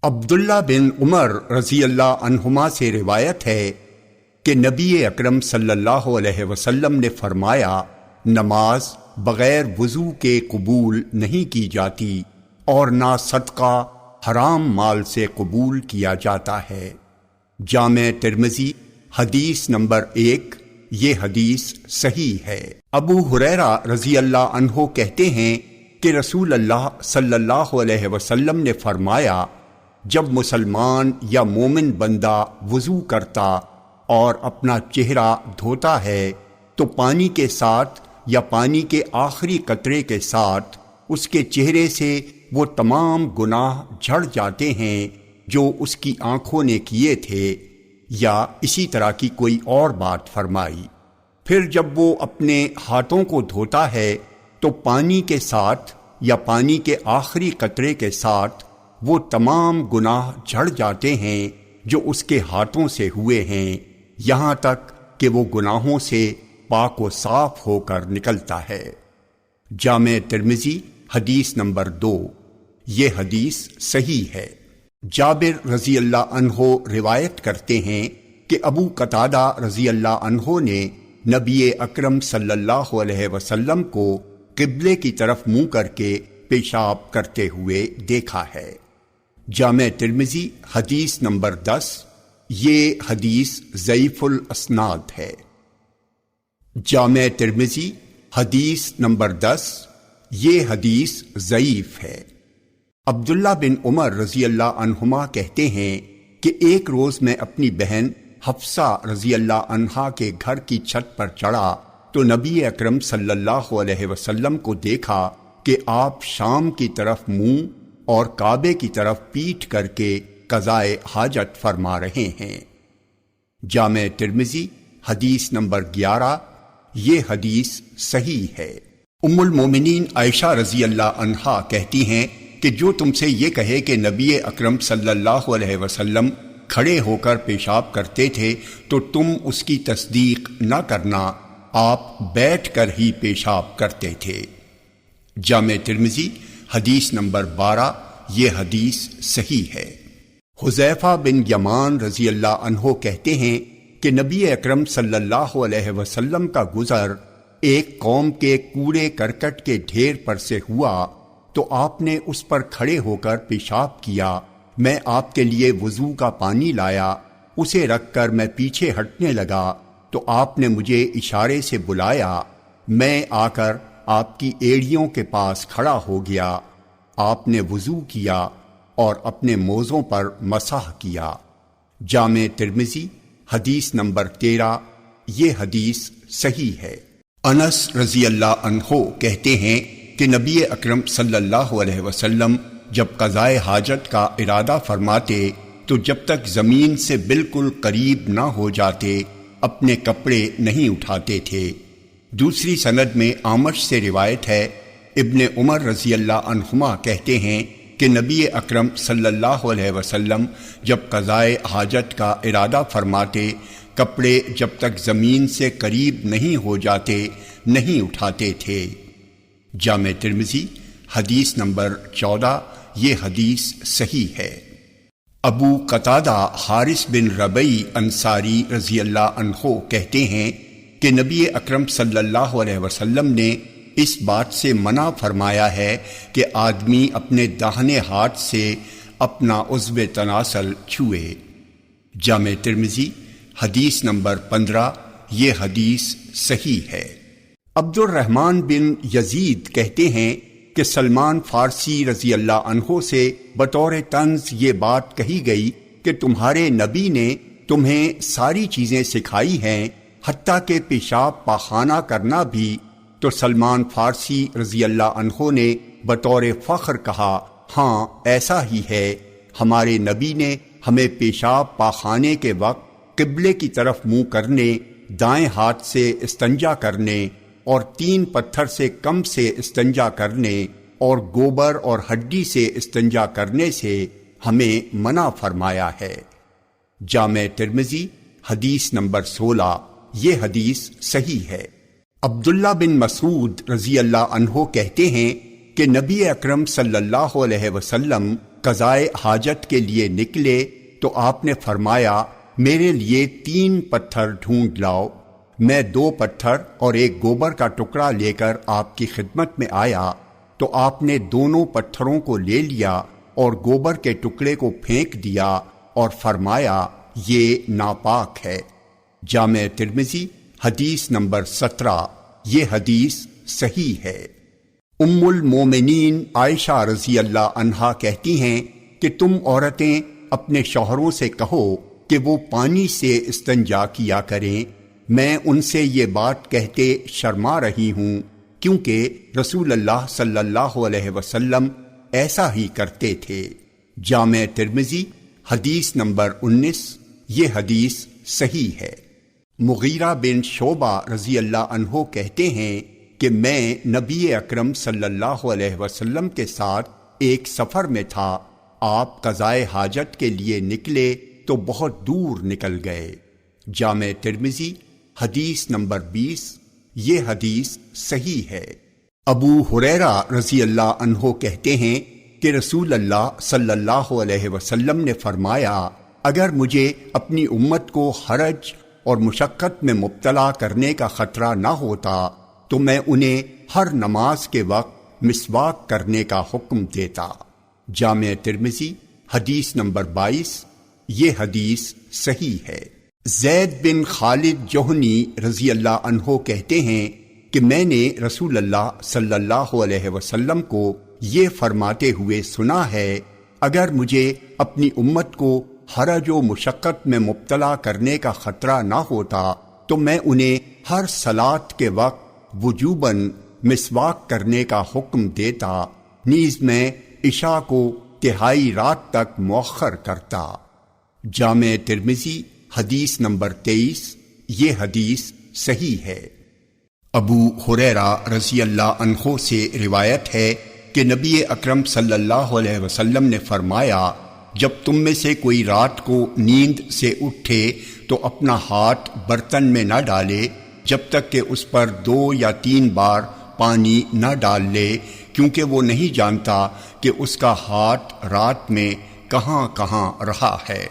عبداللہ بن عمر رضی اللہ عنہما سے روایت ہے کہ نبی اکرم صلی اللہ علیہ وسلم نے فرمایا، نماز بغیر وضو کے قبول نہیں کی جاتی اور نہ صدقہ حرام مال سے قبول کیا جاتا ہے۔ جامع ترمذی حدیث نمبر 1۔ یہ حدیث صحیح ہے۔ ابو ہریرہ رضی اللہ عنہ کہتے ہیں کہ رسول اللہ صلی اللہ علیہ وسلم نے فرمایا، جب مسلمان یا مومن بندہ وضو کرتا اور اپنا چہرہ دھوتا ہے تو پانی کے ساتھ یا پانی کے آخری قطرے کے ساتھ اس کے چہرے سے وہ تمام گناہ جھڑ جاتے ہیں جو اس کی آنکھوں نے کیے تھے، یا اسی طرح کی کوئی اور بات فرمائی۔ پھر جب وہ اپنے ہاتھوں کو دھوتا ہے تو پانی کے ساتھ یا پانی کے آخری قطرے کے ساتھ وہ تمام گناہ جھڑ جاتے ہیں جو اس کے ہاتھوں سے ہوئے ہیں، یہاں تک کہ وہ گناہوں سے پاک و صاف ہو کر نکلتا ہے۔ جامع ترمذی حدیث نمبر 2۔ یہ حدیث صحیح ہے۔ جابر رضی اللہ عنہ روایت کرتے ہیں کہ ابو قتادہ رضی اللہ عنہ نے نبی اکرم صلی اللہ علیہ وسلم کو قبلے کی طرف منہ کر کے پیشاب کرتے ہوئے دیکھا ہے۔ جامع ترمذی حدیث نمبر 10۔ یہ حدیث ضعیف الاسناد ہے۔ جامع ترمذی حدیث نمبر 10۔ یہ حدیث ضعیف ہے۔ عبداللہ بن عمر رضی اللہ عنہما کہتے ہیں کہ ایک روز میں اپنی بہن حفصہ رضی اللہ عنہا کے گھر کی چھت پر چڑھا تو نبی اکرم صلی اللہ علیہ وسلم کو دیکھا کہ آپ شام کی طرف منہ اور کعبے کی طرف پیٹھ کر کے قضائے حاجت فرما رہے ہیں۔ جامع ترمذی حدیث نمبر 11۔ یہ حدیث صحیح ہے۔ ام المومنین عائشہ رضی اللہ عنہا کہتی ہیں کہ جو تم سے یہ کہے کہ نبی اکرم صلی اللہ علیہ وسلم کھڑے ہو کر پیشاب کرتے تھے تو تم اس کی تصدیق نہ کرنا، آپ بیٹھ کر ہی پیشاب کرتے تھے۔ جامع ترمذی حدیث نمبر 12۔ یہ حدیث صحیح ہے۔ حذیفہ بن یمان رضی اللہ عنہ کہتے ہیں کہ نبی اکرم صلی اللہ علیہ وسلم کا گزر ایک قوم کے کوڑے کرکٹ کے ڈھیر پر سے ہوا تو آپ نے اس پر کھڑے ہو کر پیشاب کیا۔ میں آپ کے لیے وضو کا پانی لایا، اسے رکھ کر میں پیچھے ہٹنے لگا تو آپ نے مجھے اشارے سے بلایا، میں آ کر آپ کی ایڑیوں کے پاس کھڑا ہو گیا۔ آپ نے وضو کیا اور اپنے موزوں پر مسح کیا۔ جامع ترمذی حدیث نمبر 13۔ یہ حدیث صحیح ہے۔ انس رضی اللہ عنہ کہتے ہیں کہ نبی اکرم صلی اللہ علیہ وسلم جب قضائے حاجت کا ارادہ فرماتے تو جب تک زمین سے بالکل قریب نہ ہو جاتے اپنے کپڑے نہیں اٹھاتے تھے۔ دوسری سند میں اعمش سے روایت ہے، ابن عمر رضی اللہ عنہما کہتے ہیں کہ نبی اکرم صلی اللہ علیہ وسلم جب قضائے حاجت کا ارادہ فرماتے کپڑے جب تک زمین سے قریب نہیں ہو جاتے نہیں اٹھاتے تھے۔ جامع ترمذی حدیث نمبر 14۔ یہ حدیث صحیح ہے۔ ابو قتادہ حارث بن ربیع انصاری رضی اللہ عنہ کہتے ہیں کہ نبی اکرم صلی اللہ علیہ وسلم نے اس بات سے منع فرمایا ہے کہ آدمی اپنے داہنے ہاتھ سے اپنا عضو تناسل چھوئے۔ جامع ترمذی حدیث نمبر 15۔ یہ حدیث صحیح ہے۔ عبد الرحمن بن یزید کہتے ہیں کہ سلمان فارسی رضی اللہ عنہ سے بطور طنز یہ بات کہی گئی کہ تمہارے نبی نے تمہیں ساری چیزیں سکھائی ہیں، حتیٰ کہ پیشاب پاخانہ کرنا بھی، تو سلمان فارسی رضی اللہ عنہ نے بطور فخر کہا، ہاں ایسا ہی ہے، ہمارے نبی نے ہمیں پیشاب پاخانے کے وقت قبلے کی طرف منہ کرنے، دائیں ہاتھ سے استنجا کرنے اور 3 پتھر سے کم سے استنجا کرنے اور گوبر اور ہڈی سے استنجا کرنے سے ہمیں منع فرمایا ہے۔ جامع ترمذی حدیث نمبر 16۔ یہ حدیث صحیح ہے۔ عبداللہ بن مسعود رضی اللہ عنہ کہتے ہیں کہ نبی اکرم صلی اللہ علیہ وسلم قضائے حاجت کے لیے نکلے تو آپ نے فرمایا میرے لیے 3 پتھر ڈھونڈ لاؤ۔ میں 2 پتھر اور ایک گوبر کا ٹکڑا لے کر آپ کی خدمت میں آیا تو آپ نے دونوں پتھروں کو لے لیا اور گوبر کے ٹکڑے کو پھینک دیا اور فرمایا یہ ناپاک ہے۔ جامع ترمذی حدیث نمبر 17۔ یہ حدیث صحیح ہے۔ ام المومنین عائشہ رضی اللہ عنہا کہتی ہیں کہ تم عورتیں اپنے شوہروں سے کہو کہ وہ پانی سے استنجا کیا کریں، میں ان سے یہ بات کہتے شرما رہی ہوں کیونکہ رسول اللہ صلی اللہ علیہ وسلم ایسا ہی کرتے تھے۔ جامع ترمذی حدیث نمبر 19۔ یہ حدیث صحیح ہے۔ مغیرہ بن شعبہ رضی اللہ عنہ کہتے ہیں کہ میں نبی اکرم صلی اللہ علیہ وسلم کے ساتھ ایک سفر میں تھا۔ آپ قضائے حاجت کے لیے نکلے تو بہت دور نکل گئے۔ جامع ترمذی حدیث نمبر 20۔ یہ حدیث صحیح ہے۔ ابو ہریرہ رضی اللہ عنہ کہتے ہیں کہ رسول اللہ صلی اللہ علیہ وسلم نے فرمایا اگر مجھے اپنی امت کو حرج اور مشقت میں مبتلا کرنے کا خطرہ نہ ہوتا تو میں انہیں ہر نماز کے وقت مسواک کرنے کا حکم دیتا۔ جامع ترمذی حدیث نمبر 22۔ یہ حدیث صحیح ہے۔ زید بن خالد جوہنی رضی اللہ عنہ کہتے ہیں کہ میں نے رسول اللہ صلی اللہ علیہ وسلم کو یہ فرماتے ہوئے سنا ہے اگر مجھے اپنی امت کو حرج و مشقت میں مبتلا کرنے کا خطرہ نہ ہوتا تو میں انہیں ہر صلاۃ کے وقت وجوباً مسواک کرنے کا حکم دیتا، نیز میں عشاء کو تہائی رات تک مؤخر کرتا۔ جامع ترمذی حدیث نمبر 23۔ یہ حدیث صحیح ہے۔ ابو ہریرہ رضی اللہ عنہ سے روایت ہے کہ نبی اکرم صلی اللہ علیہ وسلم نے فرمایا جب تم میں سے کوئی رات کو نیند سے اٹھے تو اپنا ہاتھ برتن میں نہ ڈالے جب تک کہ اس پر 2 یا 3 بار پانی نہ ڈال لے، کیونکہ وہ نہیں جانتا کہ اس کا ہاتھ رات میں کہاں کہاں رہا ہے۔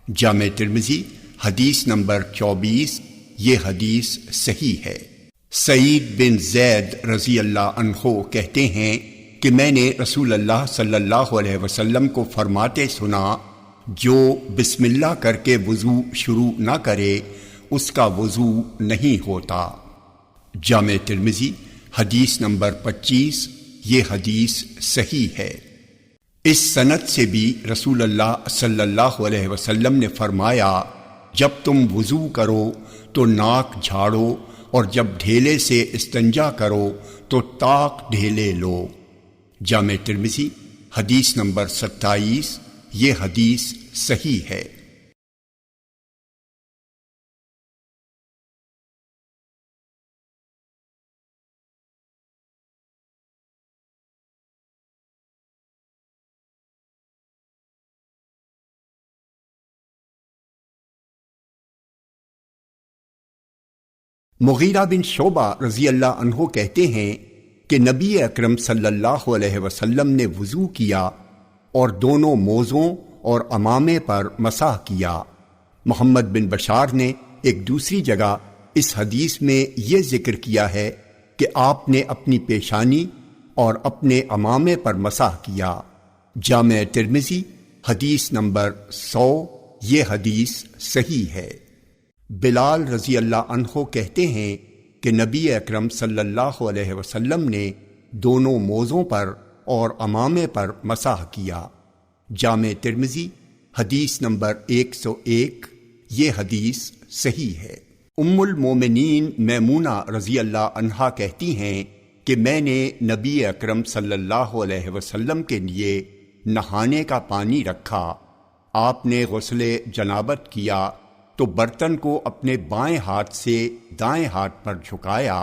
جامع ترمذی حدیث نمبر 24۔ یہ حدیث صحیح ہے۔ سعید بن زید رضی اللہ عنہ کہتے ہیں کہ میں نے رسول اللہ صلی اللہ علیہ وسلم کو فرماتے سنا جو بسم اللہ کر کے وضو شروع نہ کرے اس کا وضو نہیں ہوتا۔ جامع ترمذی حدیث نمبر 25۔ یہ حدیث صحیح ہے۔ اس سند سے بھی رسول اللہ صلی اللہ علیہ وسلم نے فرمایا جب تم وضو کرو تو ناک جھاڑو اور جب ڈھیلے سے استنجا کرو تو طاق ڈھیلے لو۔ جامع ترمذی حدیث نمبر 27۔ یہ حدیث صحیح ہے۔ مغیرہ بن شعبہ رضی اللہ عنہ کہتے ہیں کہ نبی اکرم صلی اللہ علیہ وسلم نے وضو کیا اور دونوں موزوں اور امامے پر مسح کیا۔ محمد بن بشار نے ایک دوسری جگہ اس حدیث میں یہ ذکر کیا ہے کہ آپ نے اپنی پیشانی اور اپنے امامے پر مسح کیا۔ جامع ترمذی حدیث نمبر 100۔ یہ حدیث صحیح ہے۔ بلال رضی اللہ عنہ کہتے ہیں کہ نبی اکرم صلی اللہ علیہ وسلم نے دونوں موزوں پر اور امامے پر مسح کیا۔ جامع ترمذی حدیث نمبر 101۔ یہ حدیث صحیح ہے۔ ام المومنین میمونہ رضی اللہ عنہا کہتی ہیں کہ میں نے نبی اکرم صلی اللہ علیہ وسلم کے لیے نہانے کا پانی رکھا، آپ نے غسل جنابت کیا تو برتن کو اپنے بائیں ہاتھ سے دائیں ہاتھ پر جھکایا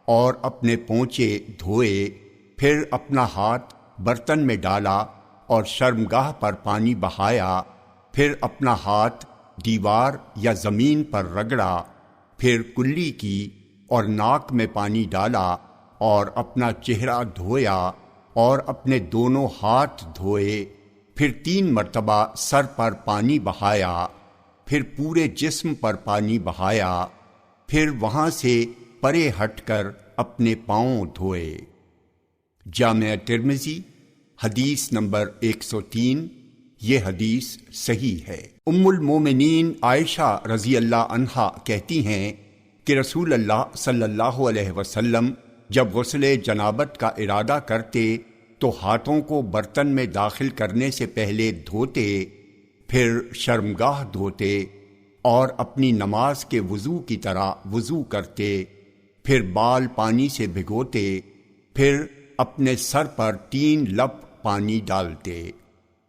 اور اپنے پونچے دھوئے، پھر اپنا ہاتھ برتن میں ڈالا اور شرمگاہ پر پانی بہایا، پھر اپنا ہاتھ دیوار یا زمین پر رگڑا، پھر کلی کی اور ناک میں پانی ڈالا اور اپنا چہرہ دھویا اور اپنے دونوں ہاتھ دھوئے پھر 3 مرتبہ سر پر پانی بہایا، پھر پورے جسم پر پانی بہایا، پھر وہاں سے پرے ہٹ کر اپنے پاؤں دھوئے۔ جامع ترمذی حدیث نمبر 103۔ یہ حدیث صحیح ہے۔ ام المومنین عائشہ رضی اللہ عنہا کہتی ہیں کہ رسول اللہ صلی اللہ علیہ وسلم جب غسل جنابت کا ارادہ کرتے تو ہاتھوں کو برتن میں داخل کرنے سے پہلے دھوتے، پھر شرمگاہ دھوتے اور اپنی نماز کے وضو کی طرح وضو کرتے، پھر بال پانی سے بھگوتے، پھر اپنے سر پر 3 لپ پانی ڈالتے۔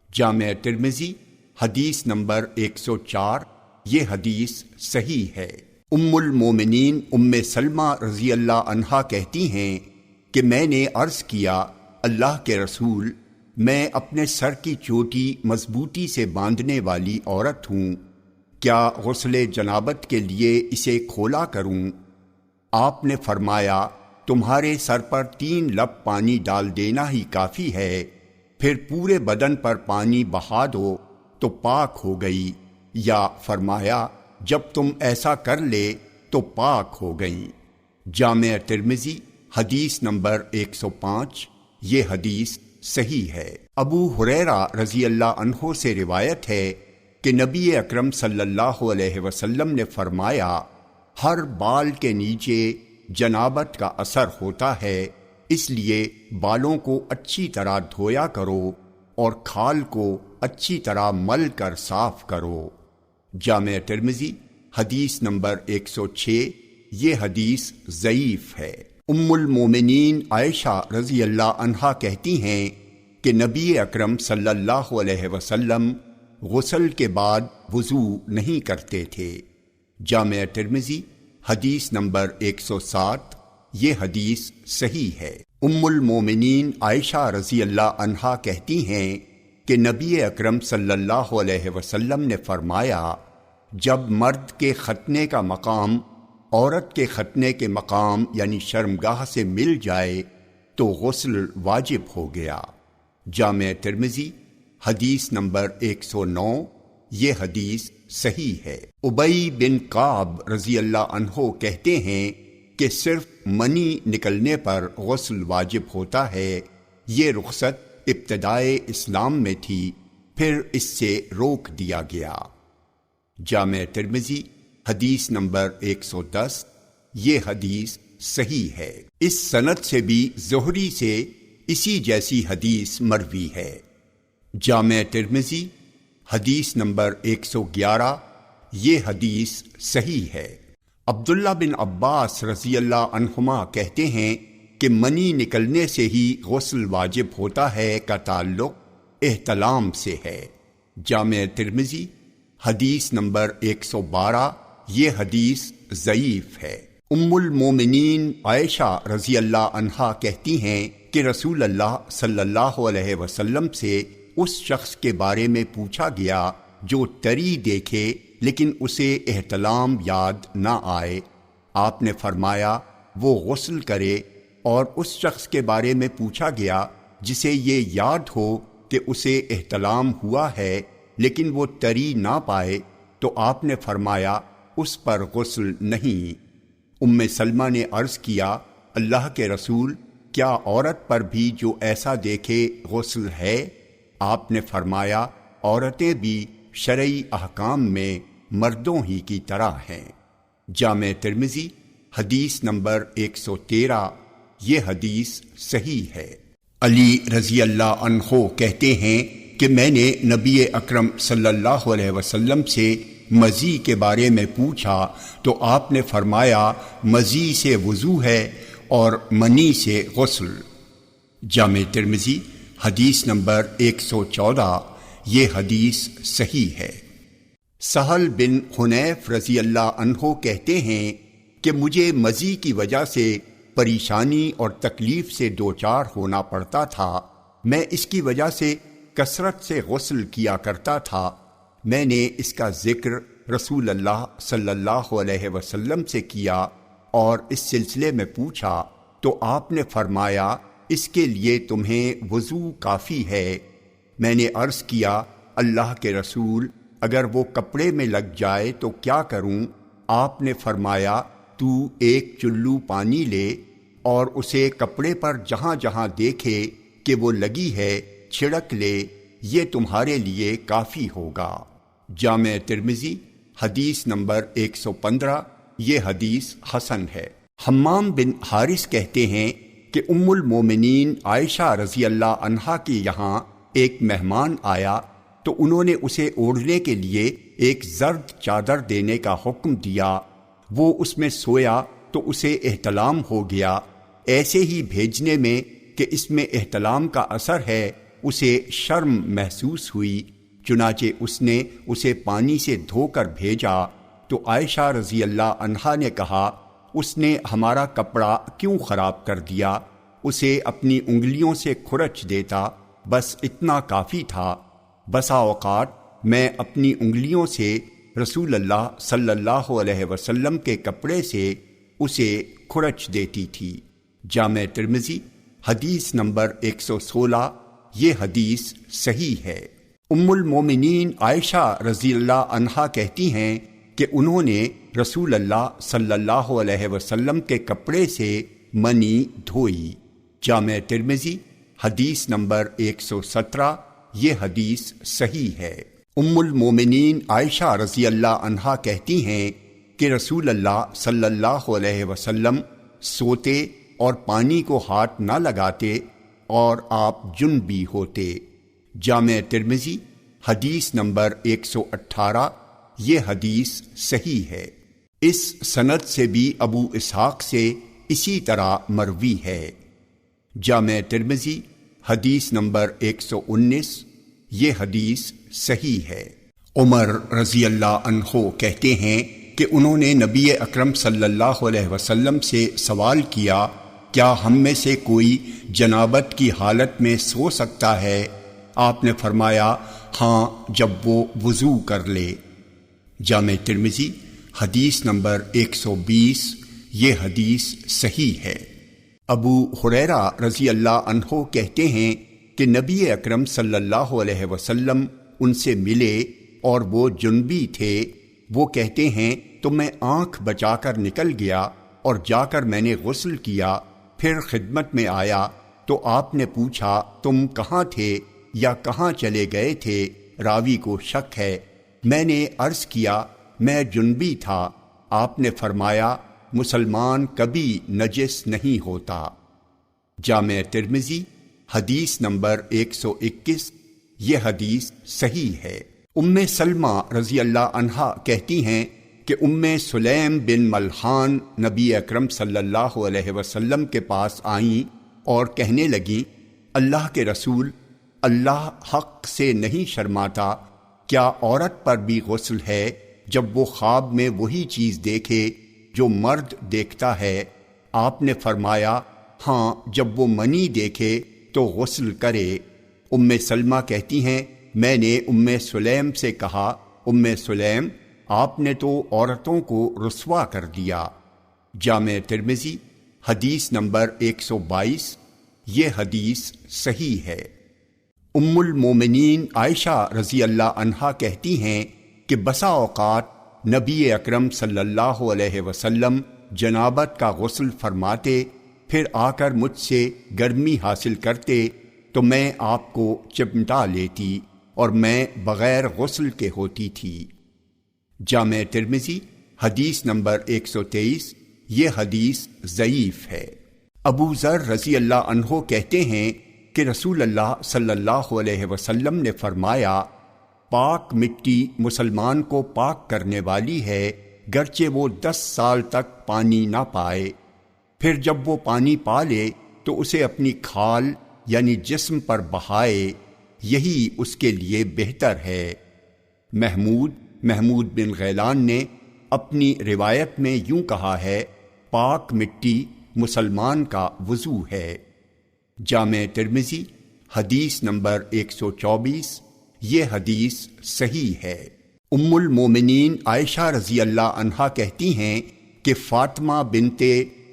جامع ترمذی حدیث نمبر 104۔ یہ حدیث صحیح ہے۔ ام المومنین ام سلمہ رضی اللہ عنہا کہتی ہیں کہ میں نے عرض کیا، اللہ کے رسول، میں اپنے سر کی چوٹی مضبوطی سے باندھنے والی عورت ہوں، کیا غسل جنابت کے لیے اسے کھولا کروں؟ آپ نے فرمایا، تمہارے سر پر 3 لپ پانی ڈال دینا ہی کافی ہے، پھر پورے بدن پر پانی بہا دو تو پاک ہو گئی، یا فرمایا جب تم ایسا کر لے تو پاک ہو گئیں۔ جامع ترمذی حدیث نمبر 105۔ یہ حدیث صحیح ہے۔ ابو ہریرہ رضی اللہ عنہ سے روایت ہے کہ نبی اکرم صلی اللہ علیہ وسلم نے فرمایا، ہر بال کے نیچے جنابت کا اثر ہوتا ہے، اس لیے بالوں کو اچھی طرح دھویا کرو اور کھال کو اچھی طرح مل کر صاف کرو۔ جامع ترمذی حدیث نمبر 106۔ یہ حدیث ضعیف ہے۔ ام المومنین عائشہ رضی اللہ عنہا کہتی ہیں کہ نبی اکرم صلی اللہ علیہ وسلم غسل کے بعد وضو نہیں کرتے تھے۔ جامع ترمذی حدیث نمبر 107۔ یہ حدیث صحیح ہے۔ ام المومنین عائشہ رضی اللہ عنہا کہتی ہیں کہ نبی اکرم صلی اللہ علیہ وسلم نے فرمایا، جب مرد کے ختنے کا مقام عورت کے ختنے کے مقام یعنی شرمگاہ سے مل جائے تو غسل واجب ہو گیا۔ جامع ترمذی حدیث نمبر 109۔ یہ حدیث صحیح ہے۔ ابی بن کعب رضی اللہ عنہ کہتے ہیں کہ صرف منی نکلنے پر غسل واجب ہوتا ہے، یہ رخصت ابتدائے اسلام میں تھی، پھر اس سے روک دیا گیا۔ جامع ترمذی حدیث نمبر 110۔ یہ حدیث صحیح ہے۔ اس سند سے بھی زہری سے اسی جیسی حدیث مروی ہے۔ جامع ترمذی حدیث نمبر 111۔ یہ حدیث صحیح ہے۔ عبداللہ بن عباس رضی اللہ عنہما کہتے ہیں کہ منی نکلنے سے ہی غسل واجب ہوتا ہے کا تعلق احتلام سے ہے۔ جامع ترمذی حدیث نمبر 112۔ یہ حدیث ضعیف ہے۔ ام المومنین عائشہ رضی اللہ عنہا کہتی ہیں کہ رسول اللہ صلی اللہ علیہ وسلم سے اس شخص کے بارے میں پوچھا گیا جو تری دیکھے لیکن اسے احتلام یاد نہ آئے۔ آپ نے فرمایا وہ غسل کرے، اور اس شخص کے بارے میں پوچھا گیا جسے یہ یاد ہو کہ اسے احتلام ہوا ہے لیکن وہ تری نہ پائے، تو آپ نے فرمایا اس پر غسل نہیں۔ ام سلمہ نے عرض کیا، اللہ کے رسول، کیا عورت پر بھی جو ایسا دیکھے غسل ہے؟ آپ نے فرمایا، عورتیں بھی شرعی احکام میں مردوں ہی کی طرح ہیں۔ جامع ترمذی حدیث نمبر 113۔ یہ حدیث صحیح ہے۔ علی رضی اللہ عنہ کہتے ہیں کہ میں نے نبی اکرم صلی اللہ علیہ وسلم سے مزی کے بارے میں پوچھا تو آپ نے فرمایا مزی سے وضو ہے اور منی سے غسل۔ جامع ترمذی حدیث نمبر 114۔ یہ حدیث صحیح ہے۔ سہل بن حنیف رضی اللہ عنہ کہتے ہیں کہ مجھے مزی کی وجہ سے پریشانی اور تکلیف سے دوچار ہونا پڑتا تھا، میں اس کی وجہ سے کثرت سے غسل کیا کرتا تھا۔ میں نے اس کا ذکر رسول اللہ صلی اللہ علیہ وسلم سے کیا اور اس سلسلے میں پوچھا تو آپ نے فرمایا اس کے لیے تمہیں وضو کافی ہے، میں نے عرض کیا اللہ کے رسول اگر وہ کپڑے میں لگ جائے تو کیا کروں؟ آپ نے فرمایا تو ایک چلو پانی لے اور اسے کپڑے پر جہاں جہاں دیکھے کہ وہ لگی ہے چھڑک لے، یہ تمہارے لیے کافی ہوگا۔ جامع ترمذی حدیث نمبر 115۔ یہ حدیث حسن ہے۔ حمام بن حارث کہتے ہیں کہ ام المومنین عائشہ رضی اللہ عنہا کے یہاں ایک مہمان آیا تو انہوں نے اسے اوڑھنے کے لیے ایک زرد چادر دینے کا حکم دیا۔ وہ اس میں سویا تو اسے احتلام ہو گیا۔ ایسے ہی بھیجنے میں کہ اس میں احتلام کا اثر ہے اسے شرم محسوس ہوئی، چنانچہ اس نے اسے پانی سے دھو کر بھیجا تو عائشہ رضی اللہ عنہا نے کہا اس نے ہمارا کپڑا کیوں خراب کر دیا؟ اسے اپنی انگلیوں سے کھرچ دیتا، بس اتنا کافی تھا۔ بسا اوقات میں اپنی انگلیوں سے رسول اللہ صلی اللہ علیہ وسلم کے کپڑے سے اسے کھرچ دیتی تھی۔ جامع ترمذی حدیث نمبر 116۔ یہ حدیث صحیح ہے۔ ام المومنین عائشہ رضی اللہ عنہا کہتی ہیں کہ انہوں نے رسول اللہ صلی اللہ علیہ وسلم کے کپڑے سے منی دھوئی۔ جامع ترمذی حدیث نمبر 117۔ یہ حدیث صحیح ہے۔ ام المومنین عائشہ رضی اللہ عنہا کہتی ہیں کہ رسول اللہ صلی اللہ علیہ وسلم سوتے اور پانی کو ہاتھ نہ لگاتے اور آپ جنبی ہوتے۔ جامع ترمذی حدیث نمبر 118۔ یہ حدیث صحیح ہے۔ اس سند سے بھی ابو اسحاق سے اسی طرح مروی ہے۔ جامع ترمذی حدیث نمبر 119۔ یہ حدیث صحیح ہے۔ عمر رضی اللہ عنہ کہتے ہیں کہ انہوں نے نبی اکرم صلی اللہ علیہ وسلم سے سوال کیا کیا ہم میں سے کوئی جنابت کی حالت میں سو سکتا ہے؟ آپ نے فرمایا ہاں جب وہ وضو کر لے۔ جامع ترمذی حدیث نمبر 120۔ یہ حدیث صحیح ہے۔ ابو ہریرہ رضی اللہ عنہ کہتے ہیں کہ نبی اکرم صلی اللہ علیہ وسلم ان سے ملے اور وہ جنبی تھے۔ وہ کہتے ہیں تو میں آنکھ بچا کر نکل گیا اور جا کر میں نے غسل کیا، پھر خدمت میں آیا تو آپ نے پوچھا تم کہاں تھے یا کہاں چلے گئے تھے؟ راوی کو شک ہے۔ میں نے عرض کیا میں جنبی تھا۔ آپ نے فرمایا مسلمان کبھی نجس نہیں ہوتا۔ جامع ترمذی حدیث نمبر 121۔ یہ حدیث صحیح ہے۔ ام سلمہ رضی اللہ عنہا کہتی ہیں کہ ام سلیم بن ملحان نبی اکرم صلی اللہ علیہ وسلم کے پاس آئیں اور کہنے لگیں اللہ کے رسول، اللہ حق سے نہیں شرماتا، کیا عورت پر بھی غسل ہے جب وہ خواب میں وہی چیز دیکھے جو مرد دیکھتا ہے؟ آپ نے فرمایا ہاں جب وہ منی دیکھے تو غسل کرے۔ ام سلمہ کہتی ہیں میں نے ام سلیم سے کہا ام سلیم آپ نے تو عورتوں کو رسوا کر دیا۔ جامع ترمذی حدیث نمبر 122۔ یہ حدیث صحیح ہے۔ ام المومنین عائشہ رضی اللہ عنہا کہتی ہیں کہ بسا اوقات نبی اکرم صلی اللہ علیہ وسلم جنابت کا غسل فرماتے، پھر آ کر مجھ سے گرمی حاصل کرتے تو میں آپ کو چمٹا لیتی اور میں بغیر غسل کے ہوتی تھی۔ جامع ترمذی حدیث نمبر 123۔ یہ حدیث ضعیف ہے۔ ابو ذر رضی اللہ عنہ کہتے ہیں کہ رسول اللہ صلی اللہ علیہ وسلم نے فرمایا پاک مٹی مسلمان کو پاک کرنے والی ہے گرچہ وہ 10 سال تک پانی نہ پائے، پھر جب وہ پانی پا لے تو اسے اپنی کھال یعنی جسم پر بہائے، یہی اس کے لیے بہتر ہے۔ محمود بن غیلان نے اپنی روایت میں یوں کہا ہے پاک مٹی مسلمان کا وضو ہے۔ جامع ترمذی حدیث نمبر 124۔ یہ حدیث صحیح ہے۔ ام المومنین عائشہ رضی اللہ عنہا کہتی ہیں کہ فاطمہ بنت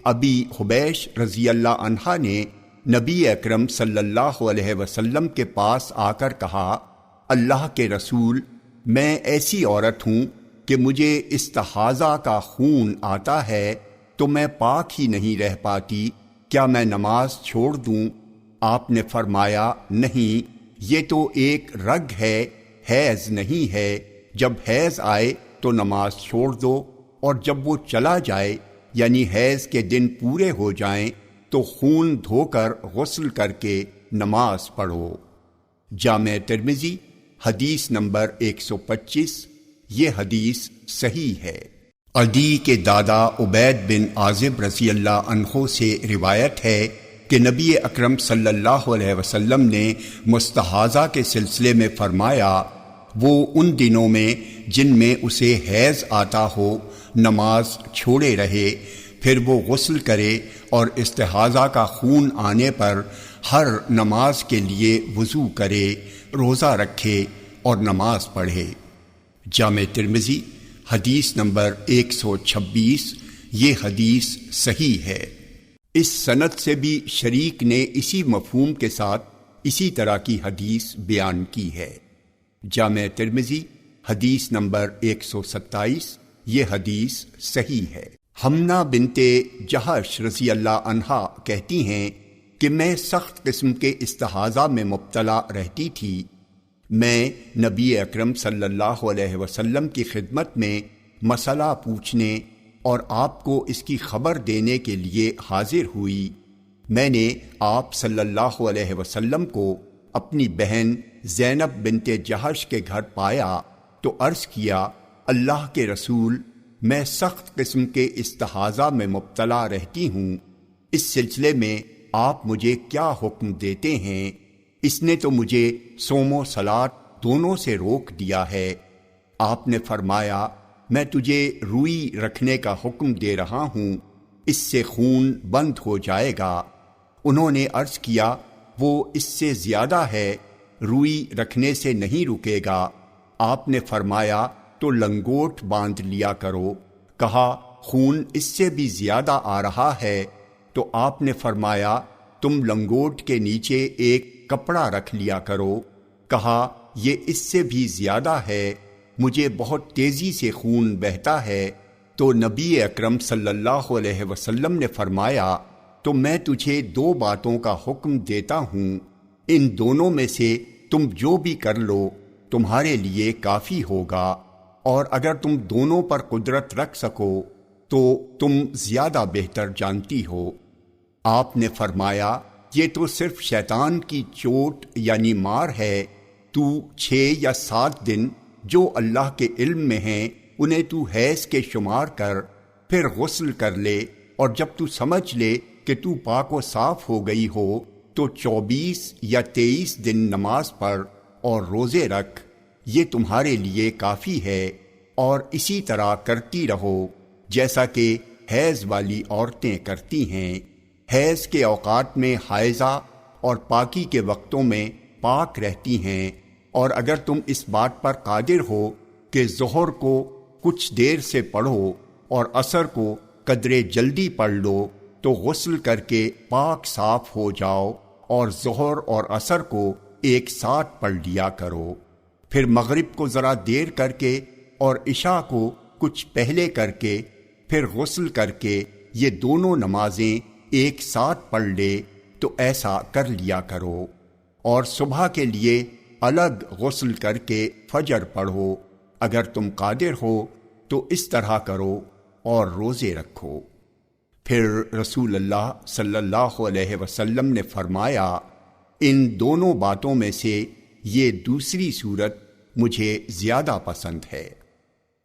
ابی حبیش رضی اللہ عنہا نے نبی اکرم صلی اللہ علیہ وسلم کے پاس آ کر کہا، اللہ کے رسول، میں ایسی عورت ہوں کہ مجھے استحاضہ کا خون آتا ہے تو میں پاک ہی نہیں رہ پاتی، کیا میں نماز چھوڑ دوں؟ آپ نے فرمایا، نہیں، یہ تو ایک رگ ہے، حیض نہیں ہے۔ جب حیض آئے تو نماز چھوڑ دو، اور جب وہ چلا جائے یعنی حیض کے دن پورے ہو جائیں تو خون دھو کر غسل کر کے نماز پڑھو۔ جامع ترمذی حدیث نمبر 125۔ یہ حدیث صحیح ہے۔ عدی کے دادا عبید بن عازب رضی اللہ عنہ سے روایت ہے کہ نبی اکرم صلی اللہ علیہ وسلم نے مستحاضہ کے سلسلے میں فرمایا، وہ ان دنوں میں جن میں اسے حیض آتا ہو نماز چھوڑے رہے، پھر وہ غسل کرے اور استحاضہ کا خون آنے پر ہر نماز کے لیے وضو کرے، روزہ رکھے اور نماز پڑھے۔ جامع ترمذی حدیث نمبر 126۔ یہ حدیث صحیح ہے۔ اس سند سے بھی شریک نے اسی مفہوم کے ساتھ اسی طرح کی حدیث بیان کی ہے۔ جامع ترمذی حدیث نمبر 127۔ یہ حدیث صحیح ہے۔ حمنہ بنت جہش رضی اللہ عنہا کہتی ہیں کہ میں سخت قسم کے استحاضہ میں مبتلا رہتی تھی۔ میں نبی اکرم صلی اللہ علیہ وسلم کی خدمت میں مسئلہ پوچھنے اور آپ کو اس کی خبر دینے کے لیے حاضر ہوئی۔ میں نے آپ صلی اللہ علیہ وسلم کو اپنی بہن زینب بنت جہش کے گھر پایا تو عرض کیا، اللہ کے رسول، میں سخت قسم کے استحاضہ میں مبتلا رہتی ہوں، اس سلسلے میں آپ مجھے کیا حکم دیتے ہیں؟ اس نے تو مجھے صوم و صلات دونوں سے روک دیا ہے۔ آپ نے فرمایا، میں تجھے روئی رکھنے کا حکم دے رہا ہوں، اس سے خون بند ہو جائے گا۔ انہوں نے عرض کیا، وہ اس سے زیادہ ہے، روئی رکھنے سے نہیں رکے گا۔ آپ نے فرمایا، تو لنگوٹ باندھ لیا کرو۔ کہا، خون اس سے بھی زیادہ آ رہا ہے۔ تو آپ نے فرمایا، تم لنگوٹ کے نیچے ایک کپڑا رکھ لیا کرو۔ کہا، یہ اس سے بھی زیادہ ہے، مجھے بہت تیزی سے خون بہتا ہے۔ تو نبی اکرم صلی اللہ علیہ وسلم نے فرمایا، تو میں تجھے دو باتوں کا حکم دیتا ہوں، ان دونوں میں سے تم جو بھی کر لو تمہارے لیے کافی ہوگا، اور اگر تم دونوں پر قدرت رکھ سکو تو تم زیادہ بہتر جانتی ہو۔ آپ نے فرمایا، یہ تو صرف شیطان کی چوٹ یعنی مار ہے، تو 6 یا 7 دن جو اللہ کے علم میں ہیں انہیں تو حیض کے شمار کر، پھر غسل کر لے، اور جب تو سمجھ لے کہ تو پاک و صاف ہو گئی ہو تو 24 یا 23 دن نماز پڑھ اور روزے رکھ، یہ تمہارے لیے کافی ہے، اور اسی طرح کرتی رہو جیسا کہ حیض والی عورتیں کرتی ہیں۔ حیض کے اوقات میں حائضہ اور پاکی کے وقتوں میں پاک رہتی ہیں، اور اگر تم اس بات پر قادر ہو کہ ظہر کو کچھ دیر سے پڑھو اور عصر کو قدرے جلدی پڑھ لو تو غسل کر کے پاک صاف ہو جاؤ اور ظہر اور عصر کو ایک ساتھ پڑھ لیا کرو، پھر مغرب کو ذرا دیر کر کے اور عشاء کو کچھ پہلے کر کے، پھر غسل کر کے یہ دونوں نمازیں ایک ساتھ پڑھ لے تو ایسا کر لیا کرو، اور صبح کے لیے الگ غسل کر کے فجر پڑھو، اگر تم قادر ہو تو اس طرح کرو اور روزے رکھو۔ پھر رسول اللہ صلی اللہ علیہ وسلم نے فرمایا، ان دونوں باتوں میں سے یہ دوسری صورت مجھے زیادہ پسند ہے۔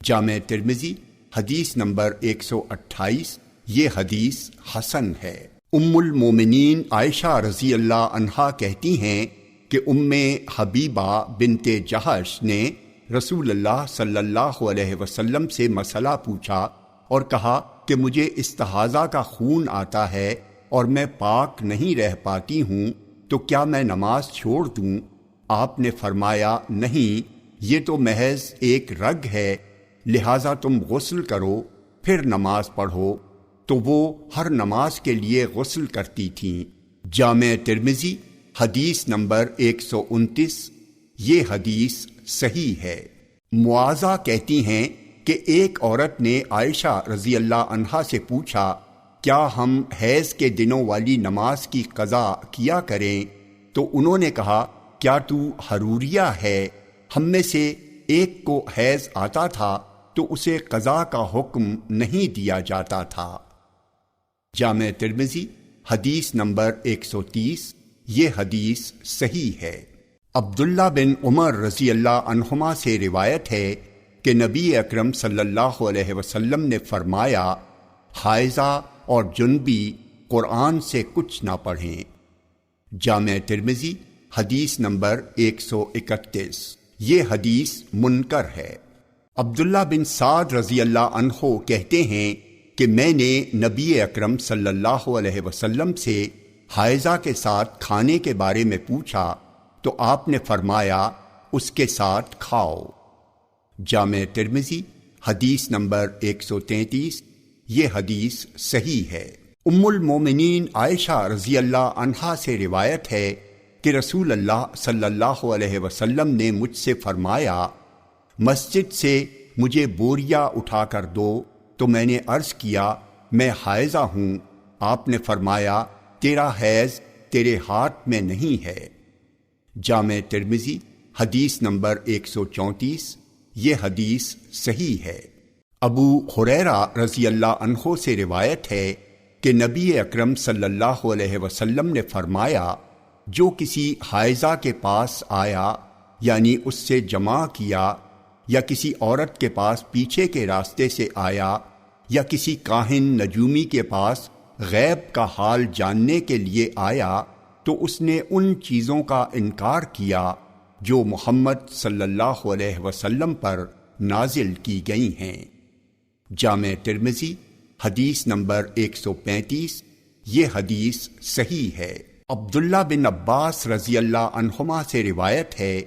جامع ترمذی حدیث نمبر 128۔ یہ حدیث حسن ہے۔ ام المومنین عائشہ رضی اللہ عنہا کہتی ہیں کہ ام حبیبہ بنت جہش نے رسول اللہ صلی اللہ علیہ وسلم سے مسئلہ پوچھا اور کہا کہ مجھے استحاضہ کا خون آتا ہے اور میں پاک نہیں رہ پاتی ہوں، تو کیا میں نماز چھوڑ دوں؟ آپ نے فرمایا، نہیں، یہ تو محض ایک رگ ہے، لہٰذا تم غسل کرو پھر نماز پڑھو۔ تو وہ ہر نماز کے لیے غسل کرتی تھیں، جامع ترمذی حدیث نمبر 129، یہ حدیث صحیح ہے۔ معاذہ کہتی ہیں کہ ایک عورت نے عائشہ رضی اللہ عنہا سے پوچھا، کیا ہم حیض کے دنوں والی نماز کی قضا کیا کریں؟ تو انہوں نے کہا، کیا تو حروریہ ہے؟ ہم میں سے ایک کو حیض آتا تھا تو اسے قضا کا حکم نہیں دیا جاتا تھا۔ جامع ترمذی حدیث نمبر 130، یہ حدیث صحیح ہے۔ عبداللہ بن عمر رضی اللہ عنہما سے روایت ہے کہ نبی اکرم صلی اللہ علیہ وسلم نے فرمایا، حائضہ اور جنبی قرآن سے کچھ نہ پڑھیں۔ جامع ترمذی حدیث نمبر 131، یہ حدیث منکر ہے۔ عبداللہ بن سعد رضی اللہ عنہ کہتے ہیں کہ میں نے نبی اکرم صلی اللہ علیہ وسلم سے حائضہ کے ساتھ کھانے کے بارے میں پوچھا تو آپ نے فرمایا، اس کے ساتھ کھاؤ۔ جامع ترمذی حدیث نمبر 133، یہ حدیث صحیح ہے۔ ام المومنین عائشہ رضی اللہ عنہا سے روایت ہے کہ رسول اللہ صلی اللہ علیہ وسلم نے مجھ سے فرمایا، مسجد سے مجھے بوریا اٹھا کر دو، تو میں نے عرض کیا، میں حائضہ ہوں۔ آپ نے فرمایا، تیرا حیض تیرے ہاتھ میں نہیں ہے۔ جامع ترمذی حدیث نمبر 134، یہ حدیث صحیح ہے۔ ابو ہریرہ رضی اللہ عنہ سے روایت ہے کہ نبی اکرم صلی اللہ علیہ وسلم نے فرمایا، جو کسی حائضہ کے پاس آیا، یعنی اس سے جماع کیا، یا کسی عورت کے پاس پیچھے کے راستے سے آیا، یا کسی کاہن نجومی کے پاس غیب کا حال جاننے کے لیے آیا، تو اس نے ان چیزوں کا انکار کیا جو محمد صلی اللہ علیہ وسلم پر نازل کی گئی ہیں۔ جامع ترمذی حدیث نمبر 135، یہ حدیث صحیح ہے۔ عبداللہ بن عباس رضی اللہ عنہما سے روایت ہے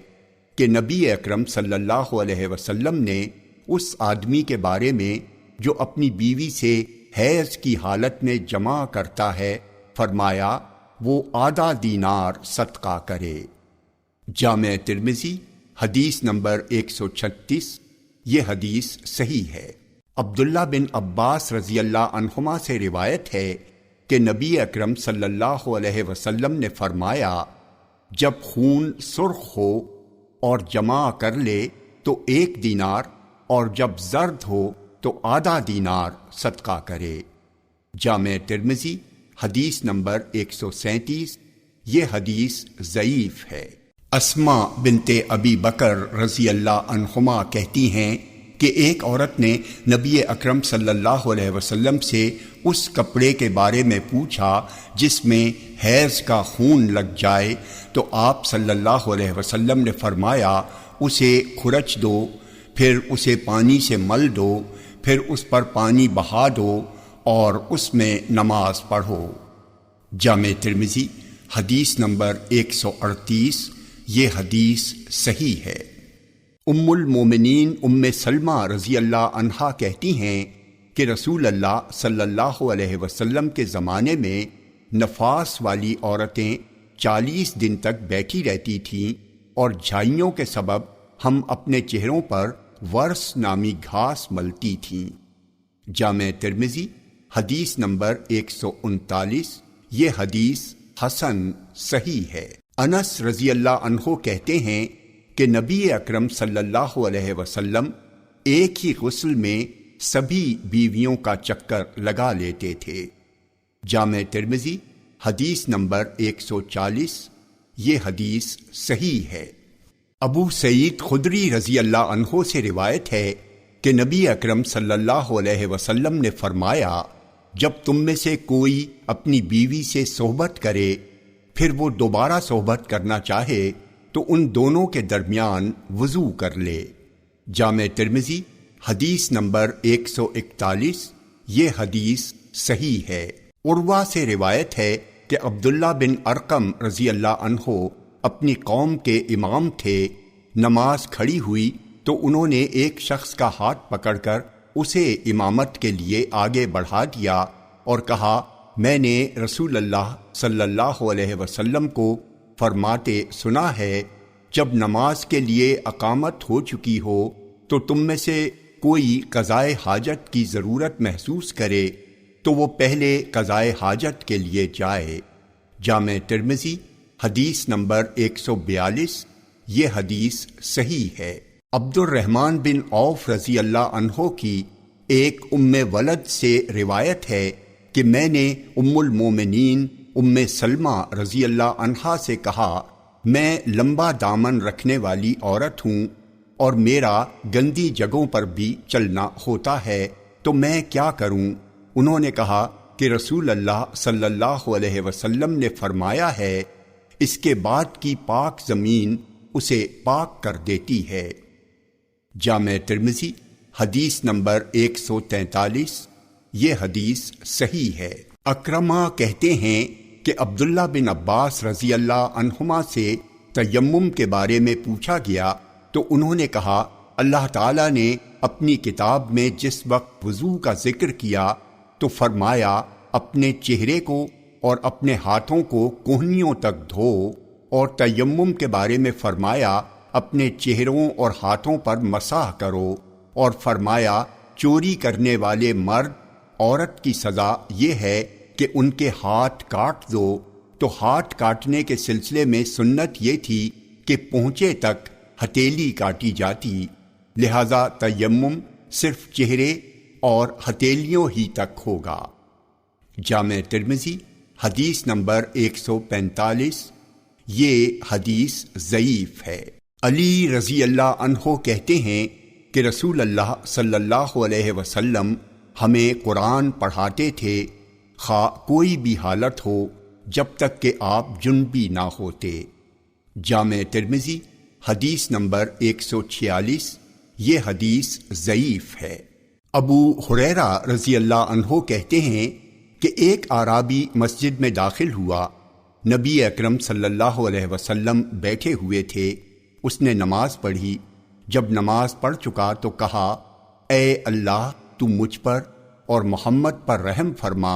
کہ نبی اکرم صلی اللہ علیہ وسلم نے اس آدمی کے بارے میں جو اپنی بیوی سے حیض کی حالت میں جمع کرتا ہے فرمایا، وہ آدھا دینار صدقہ کرے۔ جامع ترمذی حدیث نمبر 136، یہ حدیث صحیح ہے۔ عبداللہ بن عباس رضی اللہ عنہما سے روایت ہے کہ نبی اکرم صلی اللہ علیہ وسلم نے فرمایا، جب خون سرخ ہو اور جمع کر لے تو 1 دینار، اور جب زرد ہو تو آدھا دینار صدقہ کرے۔ جامع ترمذی حدیث نمبر 137، یہ حدیث ضعیف ہے۔ اسماء بنت ابی بکر رضی اللہ عنہما کہتی ہیں کہ ایک عورت نے نبی اکرم صلی اللہ علیہ وسلم سے اس کپڑے کے بارے میں پوچھا جس میں حیض کا خون لگ جائے، تو آپ صلی اللہ علیہ وسلم نے فرمایا، اسے کھرچ دو، پھر اسے پانی سے مل دو، پھر اس پر پانی بہا دو اور اس میں نماز پڑھو۔ جامع ترمذی حدیث نمبر 138، یہ حدیث صحیح ہے۔ ام المومنین ام سلمہ رضی اللہ عنہا کہتی ہیں کہ رسول اللہ صلی اللہ علیہ وسلم کے زمانے میں نفاس والی عورتیں 40 دن تک بیٹھی رہتی تھیں، اور جھائیوں کے سبب ہم اپنے چہروں پر ورس نامی گھاس ملتی تھیں۔ جامع ترمذی حدیث نمبر 139، یہ حدیث حسن صحیح ہے۔ انس رضی اللہ عنہ کہتے ہیں کہ نبی اکرم صلی اللہ علیہ وسلم ایک ہی غسل میں سبھی بیویوں کا چکر لگا لیتے تھے۔ جامع ترمذی حدیث نمبر 140، یہ حدیث صحیح ہے۔ ابو سعید خدری رضی اللہ عنہ سے روایت ہے کہ نبی اکرم صلی اللہ علیہ وسلم نے فرمایا، جب تم میں سے کوئی اپنی بیوی سے صحبت کرے، پھر وہ دوبارہ صحبت کرنا چاہے تو ان دونوں کے درمیان وضو کر لے۔ جامع ترمذی حدیث نمبر 141، یہ حدیث صحیح ہے۔ عروہ سے روایت ہے کہ عبداللہ بن ارقم رضی اللہ عنہ اپنی قوم کے امام تھے۔ نماز کھڑی ہوئی تو انہوں نے ایک شخص کا ہاتھ پکڑ کر اسے امامت کے لیے آگے بڑھا دیا اور کہا، میں نے رسول اللہ صلی اللہ علیہ وسلم کو فرماتے سنا ہے، جب نماز کے لیے اقامت ہو چکی ہو تو تم میں سے کوئی قضائے حاجت کی ضرورت محسوس کرے تو وہ پہلے قضائے حاجت کے لیے جائے۔ جامع ترمذی حدیث نمبر 142۔ یہ حدیث صحیح ہے۔ عبد الرحمن بن عوف رضی اللہ عنہ کی ایک ام ولد سے روایت ہے کہ میں نے ام المومنین ام سلمہ رضی اللہ عنہا سے کہا، میں لمبا دامن رکھنے والی عورت ہوں اور میرا گندی جگہوں پر بھی چلنا ہوتا ہے، تو میں کیا کروں؟ انہوں نے کہا کہ رسول اللہ صلی اللہ علیہ وسلم نے فرمایا ہے، اس کے بعد کی پاک زمین اسے پاک کر دیتی ہے۔ جامع ترمذی حدیث نمبر 143۔ یہ حدیث صحیح ہے۔ اکرمہ کہتے ہیں کہ عبداللہ بن عباس رضی اللہ عنہما سے تیمم کے بارے میں پوچھا گیا تو انہوں نے کہا، اللہ تعالیٰ نے اپنی کتاب میں جس وقت وضو کا ذکر کیا تو فرمایا اپنے چہرے کو اور اپنے ہاتھوں کو کہنیوں تک دھو، اور تیمم کے بارے میں فرمایا اپنے چہروں اور ہاتھوں پر مسح کرو، اور فرمایا چوری کرنے والے مرد عورت کی سزا یہ ہے کہ ان کے ہاتھ کاٹ دو۔ تو ہاتھ کاٹنے کے سلسلے میں سنت یہ تھی کہ پہنچے تک ہتھیلی کاٹی جاتی، لہذا تیمم صرف چہرے اور ہتھیلیوں ہی تک ہوگا۔ جامع ترمذی حدیث نمبر 145۔ یہ حدیث ضعیف ہے۔ علی رضی اللہ عنہ کہتے ہیں کہ رسول اللہ صلی اللہ علیہ وسلم ہمیں قرآن پڑھاتے تھے، خواہ کوئی بھی حالت ہو، جب تک کہ آپ جنبی نہ ہوتے۔ جامع ترمذی حدیث نمبر 146۔ یہ حدیث ضعیف ہے۔ ابو ہریرہ رضی اللہ عنہ کہتے ہیں کہ ایک اعرابی مسجد میں داخل ہوا، نبی اکرم صلی اللہ علیہ وسلم بیٹھے ہوئے تھے، اس نے نماز پڑھی، جب نماز پڑھ چکا تو کہا، اے اللہ تو مجھ پر اور محمد پر رحم فرما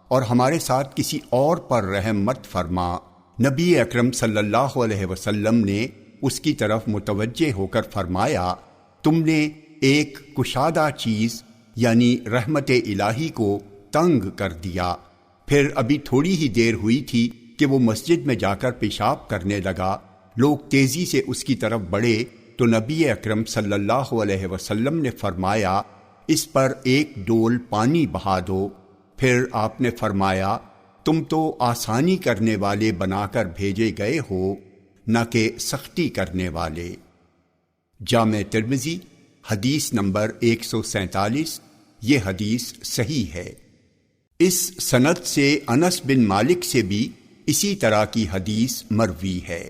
اور ہمارے ساتھ کسی اور پر رحم مت فرما۔ نبی اکرم صلی اللہ علیہ وسلم نے اس کی طرف متوجہ ہو کر فرمایا، تم نے ایک کشادہ چیز یعنی رحمت الہی کو تنگ کر دیا۔ پھر ابھی تھوڑی ہی دیر ہوئی تھی کہ وہ مسجد میں جا کر پیشاب کرنے لگا، لوگ تیزی سے اس کی طرف بڑھے تو نبی اکرم صلی اللہ علیہ وسلم نے فرمایا، اس پر ایک ڈول پانی بہا دو۔ پھر آپ نے فرمایا، تم تو آسانی کرنے والے بنا کر بھیجے گئے ہو، نہ کہ سختی کرنے والے۔ جامع ترمذی حدیث نمبر 147۔ یہ حدیث صحیح ہے۔ اس سند سے انس بن مالک سے بھی اسی طرح کی حدیث مروی ہے۔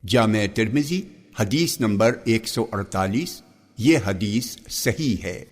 جامع ترمذی حدیث نمبر 148۔ یہ حدیث صحیح ہے۔